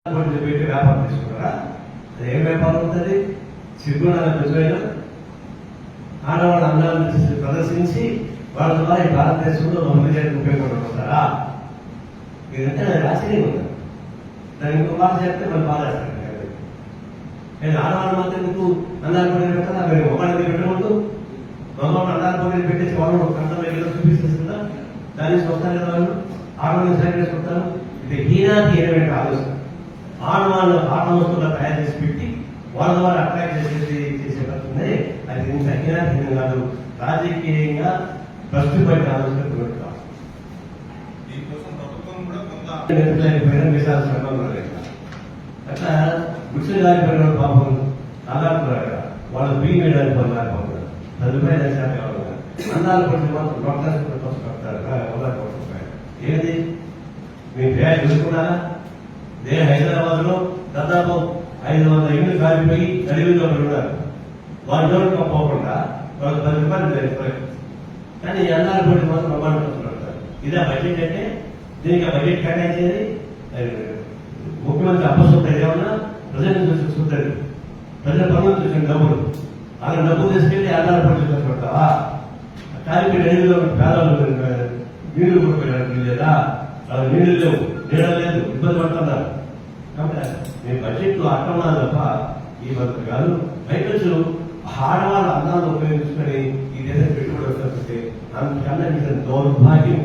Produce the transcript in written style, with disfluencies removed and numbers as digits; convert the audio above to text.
పెట్టి వ్యాపారం తీసుకున్నారా? అది ఏం వ్యాపారం అవుతుంది? సిగ్గుండాల ప్రజలు ఆడవాళ్ళ అందాలను ప్రదర్శించి వాళ్ళ ద్వారా ఈ భారతదేశంలో మహిళలకు ఉపయోగపడతారా? ఇదంటే ఆశ్చర్యం ఉంది. దానికి ఇంకో మాట చెప్తే మనం బాధేస్తాను. నేను ఆడవాళ్ళ మాత్రం ఎందుకు అందాలు పొందిన పెట్టాలా? మీరు ఒకళ్ళ మీద పెట్టకూడదు. మమ్మల్ని అందాలు పొందిన పెట్టేసి వాళ్ళు కంటలో ఏదో చూపిస్తుందా? దాన్ని చూస్తారు కదా వాళ్ళు ఆడవాళ్ళని సహకరిస్తుంటారు. ఇది హీనాతి ఏమైనా ఆలోచన. ఆడవాళ్ళు ఆట వస్తువులు తయారు చేసి పెట్టి వాళ్ళ ద్వారా అట్రాక్ట్ చేసే పడుతుంది. అది ఇంత హీనాహీనం కాదు, రాజకీయంగా భ్రష్టుపడిన ఆలోచన కాదు. విశాల శ్రమం అట్లా గుడ్స్ గారిపోయిన పాపం అలాంటి వాళ్ళు బియ్యం వేయడానికి పడలేకపోతున్నారు. 10 రూపాయలు వేసారు కావాలి. అందాలు పడితే మాత్రం కడతారు. ఏది మీ పేరు చూసుకున్నారా? హైదరాబాద్ లో దాదాపు 500 ఇళ్ళు కాలిపోయి గడివిలో ఉన్నారు. వాళ్ళ జోలికి పోకుండా వాళ్ళకి 10 రూపాయలు వేస్తారు. కానీ అన్నాలు పడి మాత్రం ప్రమాణం పెడతారు. ఇదే బడ్జెట్ అంటే దీనికి బడ్జెట్ కేటాయించేది ముఖ్యమంత్రి అప్పసుంటారు. ఏమన్నా ప్రజలను చూసి చూస్తారు. ప్రజల పనులు చూసిన డబ్బులు అలా డబ్బులు తీసుకెళ్లి అన్నాలు పడి చూసుకుంటావా? కాలిపోయి గడివిలో పేదవాళ్ళు నీళ్లు కొట్టుకోవడానికి లేదా నీళ్లు లేవు, నీళ్ళు లేదు, ఇబ్బంది పడుతున్నారు. కాబట్టి మీ బడ్జెట్ లో అట్టమన్నా తప్ప ఈ పద్ధతి కాదు. రైతులు ఆడవాళ్ళ అందాలను ఉపయోగించుకొని ఈ దేశం పెట్టుబడి వస్తుంటే అంతకన్నా దౌర్భాగ్యం